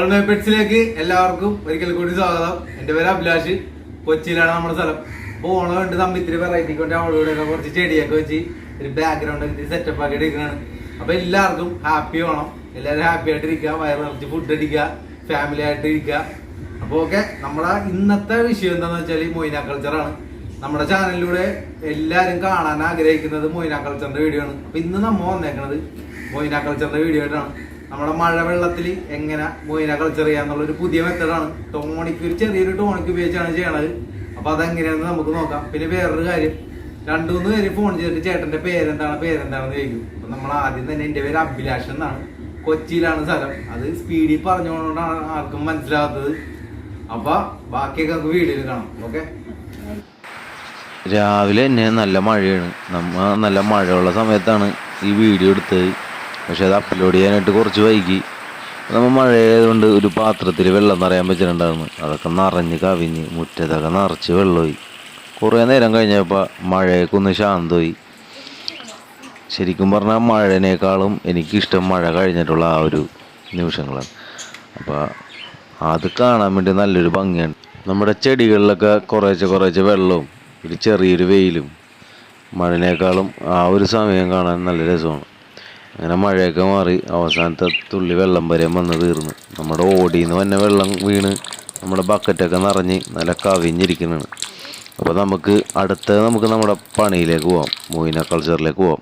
All my പെറ്റ്സിലേക്ക് എല്ലാവർക്കും ഒരിക്കൽ കൂടി സ്വാഗതം. എന്റെ പേര് അഭിലാഷ്. കൊച്ചിയിലാണ് നമ്മുടെ സ്ഥലം. അപ്പോൾ ഓണം ഉണ്ട് തമ്മിൽ ഇത്തിരി വെറൈറ്റി കൊണ്ട് അവളോടെ കുറച്ച് ചെടിയൊക്കെ വെച്ച് ഒരു ബാക്ക്ഗ്രൗണ്ട് ഒക്കെ സെറ്റപ്പ് ആക്കി എടുക്കുന്നതാണ്. അപ്പൊ എല്ലാവർക്കും ഹാപ്പി ഓണം. എല്ലാവരും ഹാപ്പി ആയിട്ട് ഇരിക്കുക, വയറ് നിറച്ച് ഫുഡ് അടിക്കുക, ഫാമിലി ആയിട്ട് ഇരിക്കുക. അപ്പോൾ ഓക്കെ, നമ്മുടെ ഇന്നത്തെ വിഷയം എന്താണെന്ന് വെച്ചാൽ മൊയ്ന കൾച്ചറാണ്. നമ്മുടെ ചാനലിലൂടെ എല്ലാവരും കാണാൻ ആഗ്രഹിക്കുന്നത് മൊയ്ന കൾച്ചറിന്റെ വീഡിയോ ആണ്. അപ്പൊ ഇന്ന് നമ്മൾ വന്നേക്കുന്നത് മൊയ്ന കൾച്ചറിന്റെ വീഡിയോ ആയിട്ടാണ്. നമ്മുടെ മഴവെള്ളത്തിൽ എങ്ങനെ മൊയ്ന കൾച്ചർ ചെയ്യാന്നുള്ളൊരു പുതിയ മെത്തഡാണ്. ടോണിക്ക് ഒരു ചെറിയൊരു ടോണിക്ക് ഉപയോഗിച്ചാണ് ചെയ്യണത്. അപ്പൊ അതെങ്ങനെയാണെന്ന് നമുക്ക് നോക്കാം. പിന്നെ വേറൊരു കാര്യം, 2-3 പേര് ഫോൺ ചെയ്തിട്ട് ചേട്ടന്റെ പേരെന്താണെന്ന് ചോദിക്കും. അപ്പൊ നമ്മൾ ആദ്യം തന്നെ എന്റെ പേര് അഭിലാഷ് എന്നാണ്. കൊച്ചിയിലാണ് സ്ഥലം. അത് സ്പീഡിൽ പറഞ്ഞുകൊണ്ടാണ് ആർക്കും മനസ്സിലാകാത്തത്. അപ്പൊ ബാക്കിയൊക്കെ നമുക്ക് വീഡിയോയിൽ കാണാം. ഓക്കെ. രാവിലെ തന്നെ നല്ല മഴയാണ്. നല്ല മഴയുള്ള സമയത്താണ് ഈ വീഡിയോ എടുത്തത്. പക്ഷെ അത് അപ്ലോഡ് ചെയ്യാനായിട്ട് കുറച്ച് വൈകി. നമ്മൾ മഴയായതുകൊണ്ട് ഒരു പാത്രത്തിൽ വെള്ളം നിറയാൻ വെച്ചിട്ടുണ്ടായിരുന്നു. അതൊക്കെ നിറഞ്ഞ് കവിഞ്ഞ് മുറ്റത്തൊക്കെ നിറച്ച് വെള്ളമായി. കുറേ നേരം കഴിഞ്ഞപ്പോൾ മഴയൊക്കെ ഒന്ന് ശാന്തമായി. ശരിക്കും പറഞ്ഞാൽ മഴേനേക്കാളും എനിക്കിഷ്ടം മഴ കഴിഞ്ഞിട്ടുള്ള ആ ഒരു നിമിഷങ്ങളാണ്. അപ്പോൾ അത് കാണാൻ വേണ്ടി നല്ലൊരു ഭംഗിയാണ്. നമ്മുടെ ചെടികളിലൊക്കെ കുറേശ്ശെ വെള്ളവും ഒരു ചെറിയൊരു വെയിലും മഴേനേക്കാളും ആ ഒരു സമയം കാണാൻ നല്ല രസമാണ്. അങ്ങനെ മഴയൊക്കെ മാറി അവസാനത്തെ തുള്ളി വെള്ളം വരെ വന്ന് തീർന്നു. നമ്മുടെ ഓടിയിൽ നിന്ന് തന്നെ വെള്ളം വീണ് നമ്മുടെ ബക്കറ്റൊക്കെ നിറഞ്ഞ് നല്ല കവിഞ്ഞിരിക്കുന്നതാണ്. അപ്പോൾ നമുക്ക് നമ്മുടെ പണിയിലേക്ക് പോവാം, മൊയ്ന കൾച്ചറിലേക്ക് പോവാം.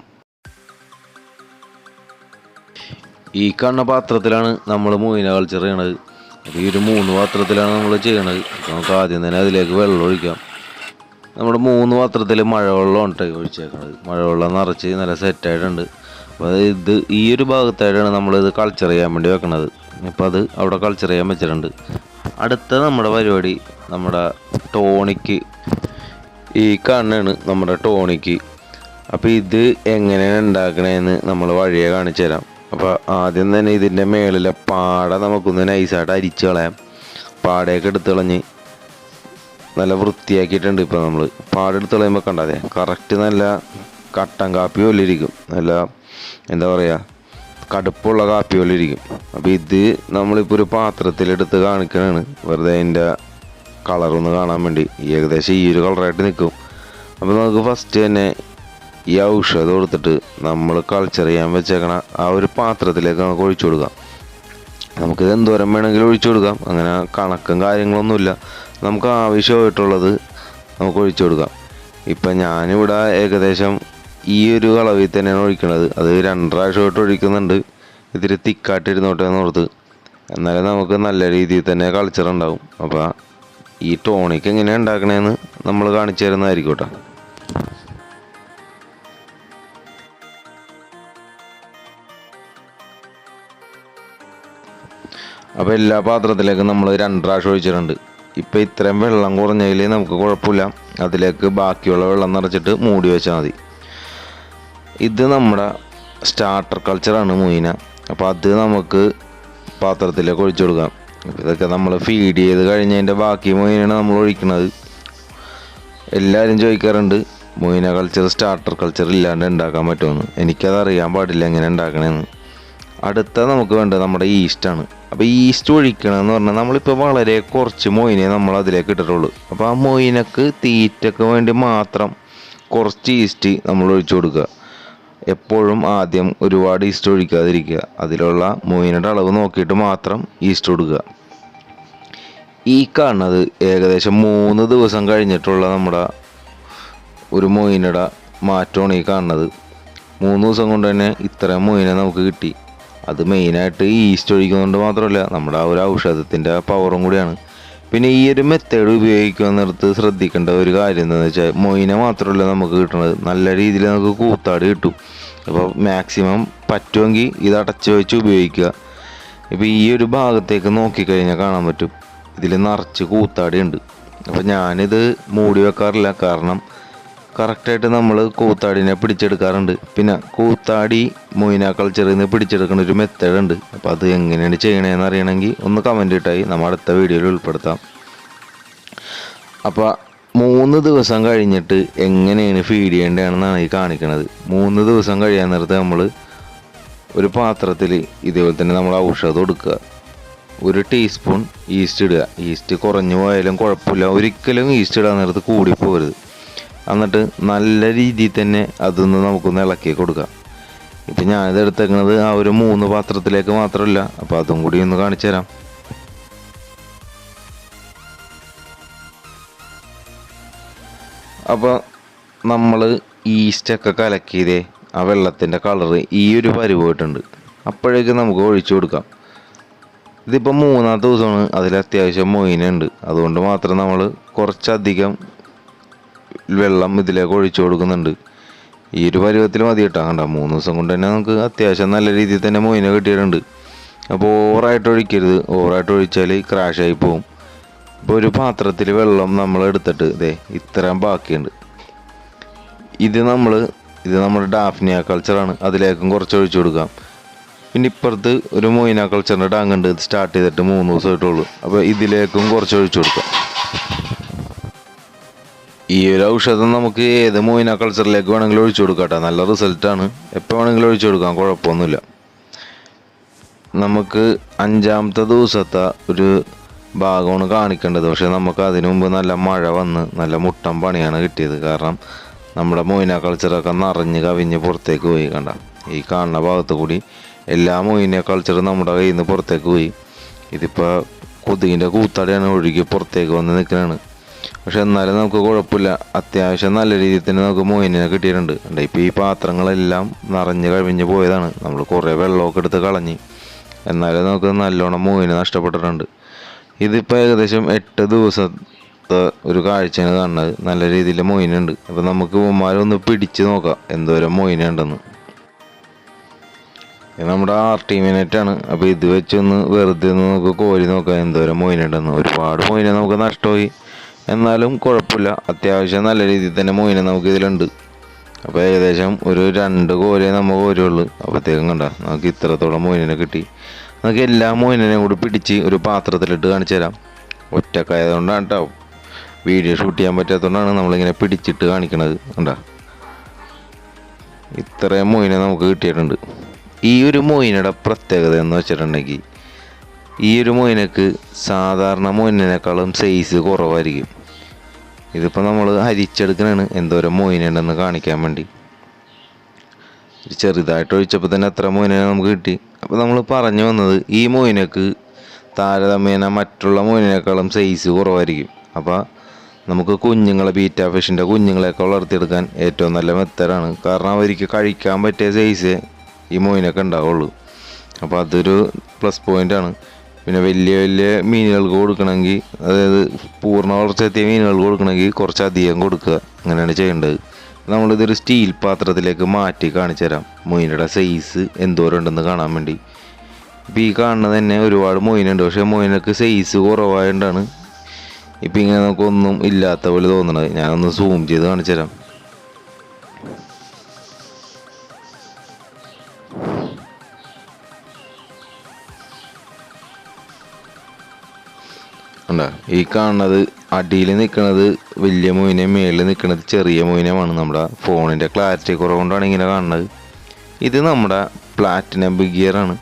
ഈ കാണുന്ന പാത്രത്തിലാണ് നമ്മൾ മൊയ്ന കൾച്ചർ ചെയ്യണത്. അപ്പോൾ ഈ ഒരു 3 പാത്രത്തിലാണ് നമ്മൾ ചെയ്യണത്. നമുക്ക് ആദ്യം തന്നെ അതിലേക്ക് വെള്ളം ഒഴിക്കാം. നമ്മുടെ 3 പാത്രത്തിൽ മഴവെള്ളം ഉണ്ടായി ഒഴിച്ചേക്കണത്. മഴവെള്ളം നിറച്ച് നല്ല സെറ്റായിട്ടുണ്ട്. അപ്പോൾ ഈ ഒരു ഭാഗത്തായിട്ടാണ് നമ്മളിത് കൾച്ചർ ചെയ്യാൻ വേണ്ടി വെക്കണത്. അപ്പോൾ അത് അവിടെ കൾച്ചർ ചെയ്യാൻ വെച്ചിട്ടുണ്ട്. അടുത്ത നമ്മുടെ പരിപാടി നമ്മുടെ ടോണിക്ക്. ഈ കണ്ണാണ് നമ്മുടെ ടോണിക്ക്. അപ്പോൾ ഇത് എങ്ങനെയാണ് ഉണ്ടാക്കണതെന്ന് നമ്മൾ വഴിയെ കാണിച്ചു തരാം. അപ്പോൾ ആദ്യം തന്നെ ഇതിൻ്റെ മേളിലെ പാട നമുക്കൊന്ന് നൈസായിട്ട് അരിച്ചു കളയാം. പാടയൊക്കെ എടുത്ത് കളഞ്ഞ് നല്ല വൃത്തിയാക്കിയിട്ടുണ്ട്. ഇപ്പോൾ നമ്മൾ പാടെടുത്ത് കളയുമ്പോൾ കണ്ടാതെ കറക്റ്റ് നല്ല കട്ടൻ കാപ്പി പോലെ ഇരിക്കും. നല്ല എന്താ പറയുക, കടുപ്പുള്ള കാപ്പി പോലെ ഇരിക്കും. അപ്പോൾ ഇത് നമ്മളിപ്പോൾ ഒരു പാത്രത്തിലെടുത്ത് കാണിക്കണതാണ്, വെറുതെ അതിൻ്റെ കളറൊന്ന് കാണാൻ വേണ്ടി. ഏകദേശം ഈ ഒരു കളറായിട്ട് നിൽക്കും. അപ്പോൾ നമുക്ക് ഫസ്റ്റ് തന്നെ ഈ ഔഷധം കൊടുത്തിട്ട് നമ്മൾ കൾച്ചർ ചെയ്യാൻ വെച്ചേക്കണ ആ ഒരു പാത്രത്തിലേക്ക് നമുക്ക് ഒഴിച്ചു കൊടുക്കാം. നമുക്കിത് എന്തോരം വേണമെങ്കിലും ഒഴിച്ചു കൊടുക്കാം. അങ്ങനെ കണക്കും കാര്യങ്ങളൊന്നുമില്ല. നമുക്ക് ആവശ്യമായിട്ടുള്ളത് നമുക്ക് ഒഴിച്ചു കൊടുക്കാം. ഇപ്പം ഞാനിവിടെ ഏകദേശം ഈ ഒരു അളവിൽ തന്നെയാണ് ഒഴിക്കുന്നത്. അത് 2 പ്രാവശ്യമായിട്ട് ഒഴിക്കുന്നുണ്ട്. ഇതിൽ തിക്കായിട്ടിരുന്നോട്ടെ എന്ന് ഓർത്ത്. എന്നാലും നമുക്ക് നല്ല രീതിയിൽ തന്നെ കൾച്ചർ ഉണ്ടാവും. അപ്പോൾ ഈ ടോണിക്ക് എങ്ങനെയാണ് ഉണ്ടാക്കണതെന്ന് നമ്മൾ കാണിച്ചു തരുന്നതായിരിക്കോട്ടെ. അപ്പോൾ എല്ലാ പാത്രത്തിലേക്കും നമ്മൾ 2 പ്രാവശ്യം ഒഴിച്ചിട്ടുണ്ട്. ഇപ്പോൾ ഇത്രയും വെള്ളം കുറഞ്ഞതിൽ നമുക്ക് കുഴപ്പമില്ല. അതിലേക്ക് ബാക്കിയുള്ള വെള്ളം നിറച്ചിട്ട് മൂടി വെച്ചാൽ മതി. ഇത് നമ്മുടെ സ്റ്റാർട്ടർ കൾച്ചറാണ് മൊയ്ന. അപ്പോൾ അത് നമുക്ക് പാത്രത്തിലേക്ക് ഒഴിച്ചു കൊടുക്കാം. ഇതൊക്കെ നമ്മൾ ഫീഡ് ചെയ്ത് കഴിഞ്ഞതിൻ്റെ ബാക്കി മൊയ്നയാണ് നമ്മൾ ഒഴിക്കുന്നത്. എല്ലാവരും ചോദിക്കാറുണ്ട് മൊയ്ന കൾച്ചർ സ്റ്റാർട്ടർ കൾച്ചർ ഇല്ലാണ്ട് ഉണ്ടാക്കാൻ പറ്റുമെന്ന്. എനിക്കത് അറിയാൻ പാടില്ല എങ്ങനെ ഉണ്ടാക്കണമെന്ന്. അടുത്ത നമുക്ക് വേണ്ടത് നമ്മുടെ ഈസ്റ്റാണ്. അപ്പോൾ ഈസ്റ്റ് ഒഴിക്കണമെന്ന് പറഞ്ഞാൽ നമ്മളിപ്പോൾ വളരെ കുറച്ച് മൊയ്നെ നമ്മൾ അതിലേക്ക് ഇട്ടിട്ടുള്ളൂ. അപ്പോൾ ആ മൊയ്നക്ക് തീറ്റയ്ക്ക് വേണ്ടി മാത്രം കുറച്ച് ഈസ്റ്റ് നമ്മൾ ഒഴിച്ചു കൊടുക്കുക. എപ്പോഴും ആദ്യം ഒരുപാട് ഈസ്റ്റ് ഒഴിക്കാതിരിക്കുക. അതിലുള്ള മൊയ്നയുടെ അളവ് നോക്കിയിട്ട് മാത്രം ഈസ്റ്റ് കൊടുക്കുക. ഈ കാണുന്നത് ഏകദേശം 3 ദിവസം കഴിഞ്ഞിട്ടുള്ള നമ്മുടെ ഒരു മൊയ്നയുടെ മാറ്റമാണ് ഈ കാണുന്നത്. 3 ദിവസം കൊണ്ട് തന്നെ ഇത്രയും മൊയ്ന നമുക്ക് കിട്ടി. അത് മെയിനായിട്ട് ഈസ്റ്റ് ഒഴിക്കുന്നതുകൊണ്ട് മാത്രമല്ല, നമ്മുടെ ആ ഒരു ഔഷധത്തിൻ്റെ പവറും കൂടിയാണ്. പിന്നെ ഈ ഒരു മെത്തേഡ് ഉപയോഗിക്കുന്നിടത്ത് ശ്രദ്ധിക്കേണ്ട ഒരു കാര്യം എന്താണെന്ന് വെച്ചാൽ, മൊയ്ന മാത്രമല്ല നമുക്ക് കിട്ടുന്നത്, നല്ല രീതിയിൽ നമുക്ക് കൂത്താടി കിട്ടും. അപ്പോൾ മാക്സിമം പറ്റുമെങ്കിൽ ഇത് അടച്ച് വെച്ച് ഉപയോഗിക്കുക. ഇപ്പോൾ ഈ ഒരു ഭാഗത്തേക്ക് നോക്കിക്കഴിഞ്ഞാൽ കാണാൻ പറ്റും, ഇതിൽ നിറച്ച് കൂത്താടി ഉണ്ട്. അപ്പോൾ ഞാനിത് മൂടി വെക്കാറില്ല, കാരണം കറക്റ്റായിട്ട് നമ്മൾ കൂത്താടിനെ പിടിച്ചെടുക്കാറുണ്ട്. പിന്നെ കൂത്താടി മൊയ്ന കൾച്ചറിൽ നിന്ന് പിടിച്ചെടുക്കുന്ന ഒരു മെത്തേഡ് ഉണ്ട്. അപ്പോൾ അത് എങ്ങനെയാണ് ചെയ്യണതെന്ന് അറിയണമെങ്കിൽ ഒന്ന് കമൻ്റ് ഇട്ടായി നമ്മൾ അടുത്ത വീഡിയോയിൽ ഉൾപ്പെടുത്താം. അപ്പോൾ 3 ദിവസം കഴിഞ്ഞിട്ട് എങ്ങനെയാണ് ഫീഡ് ചെയ്യേണ്ടതെന്നാണ് ഈ കാണിക്കുന്നത്. 3 ദിവസം കഴിയാൻ നേരത്തെ നമ്മൾ ഒരു പാത്രത്തിൽ ഇതേപോലെ തന്നെ നമ്മൾ ഔഷധം കൊടുക്കുക. 1 ടീസ്പൂൺ ഈസ്റ്റ് ഇടുക. ഈസ്റ്റ് കുറഞ്ഞു പോയാലും കുഴപ്പമില്ല, ഒരിക്കലും ഈസ്റ്റ് ഇടാൻ നേരത്ത് കൂടിപ്പോകരുത്. എന്നിട്ട് നല്ല രീതിയിൽ തന്നെ അതൊന്ന് നമുക്കൊന്ന് ഇളക്കി കൊടുക്കാം. ഇപ്പം ഞാനിത് എടുത്തേക്കുന്നത് ആ ഒരു 3 പാത്രത്തിലേക്ക് മാത്രമല്ല, അപ്പോൾ അതും കൂടി ഒന്ന് കാണിച്ചു തരാം. അപ്പോൾ നമ്മൾ ഈസ്റ്റൊക്കെ കലക്കിയതേ ആ വെള്ളത്തിൻ്റെ കളറ് ഈ ഒരു പരുവായിട്ടുണ്ട്. അപ്പോഴേക്കും നമുക്ക് ഒഴിച്ചു കൊടുക്കാം. ഇതിപ്പോൾ 3-ാമത്തെ ദിവസമാണ്, അതിൽ അത്യാവശ്യം മൊയിനുണ്ട്. അതുകൊണ്ട് മാത്രം നമ്മൾ കുറച്ചധികം വെള്ളം ഇതിലേക്ക് ഒഴിച്ചു കൊടുക്കുന്നുണ്ട്. ഈ ഒരു പരുവത്തിൽ മതി കേട്ടോ. കണ്ട 3 ദിവസം കൊണ്ട് തന്നെ നമുക്ക് അത്യാവശ്യം നല്ല രീതിയിൽ തന്നെ മൊയിന കിട്ടിയിട്ടുണ്ട്. അപ്പോൾ ഓവറായിട്ട് ഒഴിക്കരുത്, ഓവറായിട്ട് ഒഴിച്ചാൽ ക്രാഷായി പോവും. ഇപ്പോൾ ഒരു പാത്രത്തിൽ വെള്ളം നമ്മൾ എടുത്തിട്ട് ഇതേ ഇത്രയും ബാക്കിയുണ്ട്. ഇത് നമ്മുടെ ഡാഫ്നിയ കൾച്ചറാണ്, അതിലേക്കും കുറച്ച് ഒഴിച്ചു കൊടുക്കാം. പിന്നെ ഇപ്പുറത്ത് ഒരു മൊയിന കൾച്ചറിൻ്റെ ടാങ്ക് ഉണ്ട്, ഇത് സ്റ്റാർട്ട് ചെയ്തിട്ട് 3 ദിവസമായിട്ടുള്ളൂ. അപ്പോൾ ഇതിലേക്കും കുറച്ച് ഒഴിച്ചു കൊടുക്കാം. ഈ ഒരു ഔഷധം നമുക്ക് ഏത് മൊയിന കൾച്ചറിലേക്ക് വേണമെങ്കിലും ഒഴിച്ചു കൊടുക്കാം കേട്ടോ. നല്ല റിസൾട്ടാണ്, എപ്പോൾ വേണമെങ്കിലും ഒഴിച്ചു കൊടുക്കാം, കുഴപ്പമൊന്നുമില്ല. നമുക്ക് 5-ാമത്തെ ദിവസത്തെ ഒരു ഭാഗമാണ് കാണിക്കേണ്ടത്. പക്ഷേ നമുക്ക് അതിനു മുമ്പ് നല്ല മഴ വന്ന് നല്ല മുട്ടം പണിയാണ് കിട്ടിയത്. കാരണം നമ്മുടെ മൊയിന കൾച്ചറൊക്കെ നിറഞ്ഞ് കവിഞ്ഞ് പുറത്തേക്ക് പോയി. കണ്ട ഈ കാണുന്ന ഭാഗത്ത് കൂടി എല്ലാ മൊയിന കൾച്ചറും നമ്മുടെ കയ്യിൽ നിന്ന് പുറത്തേക്ക് പോയി. ഇതിപ്പോൾ കൊതുകിൻ്റെ കൂത്താടിയാണ് ഒഴുകി പുറത്തേക്ക് വന്ന് നിൽക്കുന്നതാണ്. പക്ഷെ എന്നാലും നമുക്ക് കുഴപ്പമില്ല, അത്യാവശ്യം നല്ല രീതിയിൽ തന്നെ നമുക്ക് മൊയിനെ കിട്ടിയിട്ടുണ്ട്. ഇപ്പോൾ ഈ പാത്രങ്ങളെല്ലാം നിറഞ്ഞ് കവിഞ്ഞ് പോയതാണ്, നമ്മൾ കുറേ വെള്ളമൊക്കെ എടുത്ത് കളഞ്ഞ്. എന്നാലും നമുക്ക് നല്ലോണം മൊയിനെ നഷ്ടപ്പെട്ടിട്ടുണ്ട്. ഇതിപ്പോൾ ഏകദേശം 8 ദിവസത്തെ ഒരു കാഴ്ചയാണ് കാണുന്നത്. നല്ല രീതിയിൽ മൊയിനുണ്ട്. അപ്പോൾ നമുക്ക് ഉമ്മാരൊന്ന് പിടിച്ച് നോക്കാം എന്തോരം മൊയിനുണ്ടെന്ന്. നമ്മുടെ RT മിനിറ്റാണ്. അപ്പോൾ ഇത് വെച്ചൊന്ന് വെറുതെ ഒന്ന് നമുക്ക് കോരി നോക്കാം എന്തോരം മൊയിനുണ്ടെന്ന്. ഒരുപാട് മൊയിനെ നമുക്ക് നഷ്ടമായി, എന്നാലും കുഴപ്പമില്ല, അത്യാവശ്യം നല്ല രീതിയിൽ തന്നെ മൊയിനെ നമുക്ക് ഇതിലുണ്ട്. അപ്പോൾ ഏകദേശം ഒരു 2 കോരേ നമുക്ക് കോരുള്ളൂ. അപ്പോഴത്തേക്കും കണ്ട നമുക്ക് ഇത്രത്തോളം മൊയിനെ കിട്ടി. നമുക്ക് എല്ലാ മൊയിനെയും കൂടി പിടിച്ച് ഒരു പാത്രത്തിലിട്ട് കാണിച്ചു തരാം. ഒറ്റക്കായതുകൊണ്ടാണ് കേട്ടോ, വീഡിയോ ഷൂട്ട് ചെയ്യാൻ പറ്റാത്തതുകൊണ്ടാണ് നമ്മളിങ്ങനെ പിടിച്ചിട്ട് കാണിക്കണത്. കണ്ട ഇത്രയും മൊയിനെ നമുക്ക് കിട്ടിയിട്ടുണ്ട്. ഈ ഒരു മൊയിനയുടെ പ്രത്യേകത എന്ന് വെച്ചിട്ടുണ്ടെങ്കിൽ ഈ ഒരു മൊയിനക്ക് സാധാരണ മൊയിനേക്കാളും സൈസ് കുറവായിരിക്കും. ഇതിപ്പോൾ നമ്മൾ അരിച്ചെടുക്കണതാണ് എന്തോരം മൊയിനുണ്ടെന്ന് കാണിക്കാൻ വേണ്ടി. ചെറുതായിട്ട് ഒഴിച്ചപ്പോൾ തന്നെ എത്ര മൊയിനെ നമുക്ക് കിട്ടി. അപ്പോൾ നമ്മൾ പറഞ്ഞു വന്നത് ഈ മൊയിനക്ക് താരതമ്യേന മറ്റുള്ള മൊയിനേക്കാളും സൈസ് കുറവായിരിക്കും. അപ്പോൾ നമുക്ക് കുഞ്ഞുങ്ങളെ ബീറ്റ ഫിഷിൻ്റെ കുഞ്ഞുങ്ങളെയൊക്കെ വളർത്തിയെടുക്കാൻ ഏറ്റവും നല്ല മെത്തേഡാണ്. കാരണം അവർക്ക് കഴിക്കാൻ പറ്റിയ സൈസ് ഈ മൊയിനൊക്കെ ഉണ്ടാവുള്ളൂ. അപ്പോൾ അതൊരു പ്ലസ് പോയിൻ്റാണ്. പിന്നെ വലിയ വലിയ മീനുകൾക്ക് കൊടുക്കണമെങ്കിൽ, അതായത് പൂർണ്ണ വളർച്ചയെത്തിയ മീനുകൾക്ക് കൊടുക്കണമെങ്കിൽ കുറച്ചധികം കൊടുക്കുക, അങ്ങനെയാണ് ചെയ്യേണ്ടത്. നമ്മളിതൊരു സ്റ്റീൽ പാത്രത്തിലേക്ക് മാറ്റി കാണിച്ചു തരാം മൊയിനയുടെ സൈസ് എന്തോരം ഉണ്ടെന്ന് കാണാൻ വേണ്ടി. ഇപ്പോൾ ഈ കാണുന്നത് തന്നെ ഒരുപാട് മൊയിനുണ്ട്, പക്ഷേ മൊയിനൊക്കെ സൈസ് കുറവായതുകൊണ്ടാണ് ഇപ്പം ഇങ്ങനെ നമുക്കൊന്നും ഇല്ലാത്ത പോലെ തോന്നണത്. ഞാനൊന്ന് സൂം ചെയ്ത് കാണിച്ചു തരാം. ഉണ്ടോ ഈ കാണുന്നത് അടിയിൽ നിൽക്കുന്നത് വലിയ മൊയിനെ, മേളിൽ നിൽക്കുന്നത് ചെറിയ മൊയിനമാണ്. നമ്മുടെ ഫോണിൻ്റെ ക്ലാരിറ്റി കുറവുകൊണ്ടാണ് ഇങ്ങനെ കാണുന്നത്. ഇത് നമ്മുടെ പ്ലാറ്റിനം ബിഗ് ഗിയറാണ്.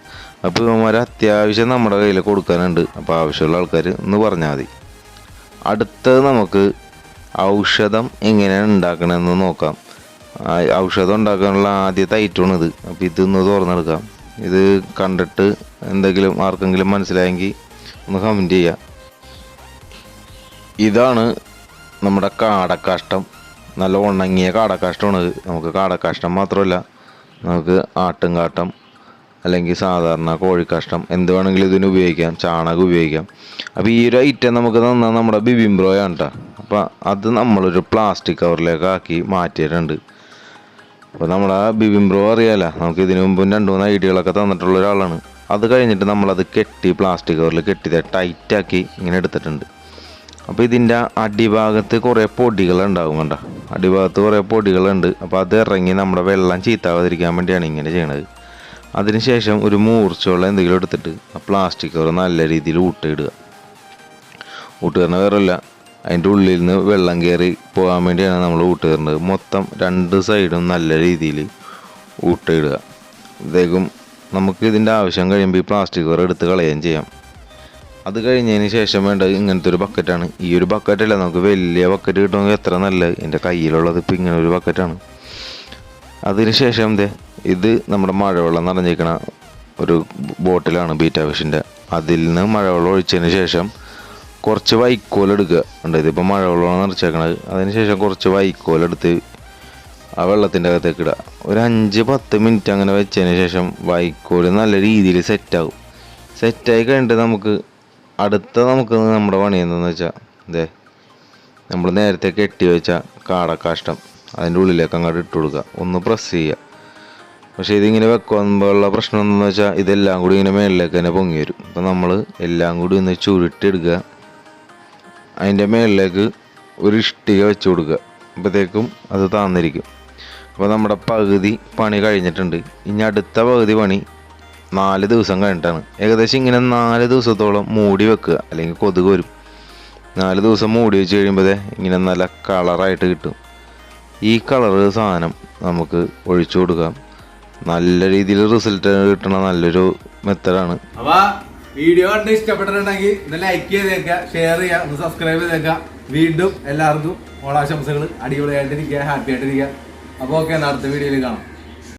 അപ്പോൾ ഇവന്മാർ അത്യാവശ്യം നമ്മുടെ കയ്യിൽ കൊടുക്കാനുണ്ട്. അപ്പോൾ ആവശ്യമുള്ള ആൾക്കാർ ഒന്ന് പറഞ്ഞാൽ മതി. അടുത്തത് നമുക്ക് ഔഷധം എങ്ങനെയാണ് ഉണ്ടാക്കണമെന്ന് നോക്കാം. ഔഷധം ഉണ്ടാക്കാനുള്ള ആദ്യത്തെ ഐറ്റമാണിത്. അപ്പോൾ ഇതൊന്ന് തുറന്നെടുക്കാം. ഇത് കണ്ടിട്ട് എന്തെങ്കിലും ആർക്കെങ്കിലും മനസ്സിലായെങ്കിൽ ഒന്ന് കമൻറ്റ് ചെയ്യുക. ഇതാണ് നമ്മുടെ കാടക്കാഷ്ടം. നല്ല ഉണങ്ങിയ കാടക്കാഷ്ടമാണ്. നമുക്ക് കാടക്കാഷ്ടം മാത്രമല്ല, നമുക്ക് ആട്ടുംകാട്ടം അല്ലെങ്കിൽ സാധാരണ കോഴിക്കാഷ്ടം എന്ത് വേണമെങ്കിലും ഇതിന് ഉപയോഗിക്കാം. ചാണകം ഉപയോഗിക്കാം. അപ്പോൾ ഈ ഒരു ഐറ്റം നമുക്ക് തന്നാൽ നമ്മുടെ ബിബിംബ്രോയാണ് കേട്ടോ. അപ്പോൾ അത് നമ്മളൊരു പ്ലാസ്റ്റിക് കവറിലേക്ക് ആക്കി മാറ്റിയിട്ടുണ്ട്. അപ്പോൾ നമ്മുടെ ബിബിംബ്രോ അറിയാമല്ലോ, നമുക്ക് ഇതിനു മുമ്പ് 2-3 ഐഡിയകളൊക്കെ തന്നിട്ടുള്ള ഒരാളാണ്. അത് കഴിഞ്ഞിട്ട് നമ്മളത് കെട്ടി പ്ലാസ്റ്റിക് കവറിൽ കെട്ടി ടൈറ്റാക്കി ഇങ്ങനെ എടുത്തിട്ടുണ്ട്. അപ്പോൾ ഇതിൻ്റെ അടിഭാഗത്ത് കുറേ പൊടികളുണ്ടാവും. കണ്ട അടിഭാഗത്ത് കുറേ പൊടികളുണ്ട്. അപ്പോൾ അത് ഇറങ്ങി നമ്മുടെ വെള്ളം ചീത്താവാതിരിക്കാൻ വേണ്ടിയാണ് ഇങ്ങനെ ചെയ്യണത്. അതിനുശേഷം ഒരു മൂർച്ചയുള്ള എന്തെങ്കിലും എടുത്തിട്ട് ആ പ്ലാസ്റ്റിക് കവർ നല്ല രീതിയിൽ ഊട്ടിയിടുക. ഊട്ടുകയറിന് വേറല്ല, അതിൻ്റെ ഉള്ളിൽ നിന്ന് വെള്ളം കയറി പോകാൻ വേണ്ടിയാണ് നമ്മൾ ഊട്ടുകയറുന്നത്. മൊത്തം 2 സൈഡും നല്ല രീതിയിൽ ഊട്ടിയിടുക. ഇതേക്കും നമുക്ക് ഇതിൻ്റെ ആവശ്യം കഴിയുമ്പോൾ ഈ പ്ലാസ്റ്റിക് കവർ എടുത്ത് കളയുകയും ചെയ്യാം. അത് കഴിഞ്ഞതിന് ശേഷം വേണ്ടത് ഇങ്ങനത്തെ ഒരു ബക്കറ്റാണ്. ഈ ഒരു ബക്കറ്റല്ല, നമുക്ക് വലിയ ബക്കറ്റ് കിട്ടുമെങ്കിൽ എത്ര നല്ലത്. എൻ്റെ കയ്യിലുള്ളത് ഇപ്പോൾ ഇങ്ങനെ ഒരു ബക്കറ്റാണ്. അതിന് ശേഷം ഇത് നമ്മുടെ മഴവെള്ളം നിറഞ്ഞിരിക്കണ ഒരു ബോട്ടിലാണ് ബീറ്റാ ഫിഷിൻ്റെ. അതിൽ നിന്ന് മഴവെള്ളം ഒഴിച്ചതിന് ശേഷം കുറച്ച് വൈക്കോലെടുക്കുക ഉണ്ട്. ഇതിപ്പോൾ മഴവെള്ളമാണ് നിറച്ചേക്കണത്. അതിന് ശേഷം കുറച്ച് വൈക്കോലെടുത്ത് ആ വെള്ളത്തിൻ്റെ അകത്തേക്ക് ഇടുക. ഒരു 5-10 മിനിറ്റ് അങ്ങനെ വെച്ചതിന് ശേഷം വൈക്കോല് നല്ല രീതിയിൽ സെറ്റാകും. സെറ്റായി കഴിഞ്ഞിട്ട് നമുക്ക് നമ്മുടെ പണി എന്താണെന്ന് വെച്ചാൽ നമ്മൾ നേരത്തെ കെട്ടി വെച്ച കാടക്കാഷ്ടം അതിൻ്റെ ഉള്ളിലേക്ക് അങ്ങോട്ട് ഇട്ട് കൊടുക്കുക, ഒന്ന് പ്രസ് ചെയ്യുക. പക്ഷേ ഇതിങ്ങനെ വെക്കുമ്പോഴുള്ള പ്രശ്നം എന്താണെന്ന് വെച്ചാൽ ഇതെല്ലാം കൂടി ഇങ്ങനെ മേളിലേക്ക് തന്നെ പൊങ്ങി വരും. അപ്പോൾ നമ്മൾ എല്ലാം കൂടി ഒന്ന് ചുരുട്ടിയെടുക്കുക, അതിൻ്റെ മേളിലേക്ക് ഒരു ഇഷ്ടിക വെച്ച് കൊടുക്കുക. അപ്പോഴത്തേക്കും അത് താന്നിരിക്കും. അപ്പോൾ നമ്മുടെ പകുതി പണി കഴിഞ്ഞിട്ടുണ്ട്. ഇനി അടുത്ത പകുതി പണി 4 ദിവസം കഴിഞ്ഞിട്ടാണ്. ഏകദേശം ഇങ്ങനെ 4 ദിവസത്തോളം മൂടി വെക്കുക, അല്ലെങ്കിൽ കൊതുക് വരും. 4 ദിവസം മൂടി വെച്ച് കഴിയുമ്പോൾ ഇങ്ങനെ നല്ല കളറായിട്ട് കിട്ടും. ഈ കളറ് സാധനം നമുക്ക് ഒഴിച്ചു കൊടുക്കാം. നല്ല രീതിയിൽ റിസൾട്ട് കിട്ടണ നല്ലൊരു മെത്തഡാണ്. അപ്പൊ വീഡിയോ കണ്ട് ഇഷ്ടപ്പെട്ടിട്ടുണ്ടെങ്കിൽ ഒന്ന് ലൈക്ക് ചെയ്തേക്കുക, ഷെയർ ചെയ്യുക, ഒന്ന് സബ്സ്ക്രൈബ് ചെയ്തേക്കുക. വീണ്ടും എല്ലാവർക്കും ഓണാശംസകൾ. അടിപൊളിയായിട്ടിരിക്കുക, ഹാപ്പി ആയിട്ടിരിക്കുക. അപ്പോൾ ഓക്കെ, അടുത്ത വീഡിയോയിൽ കാണാം.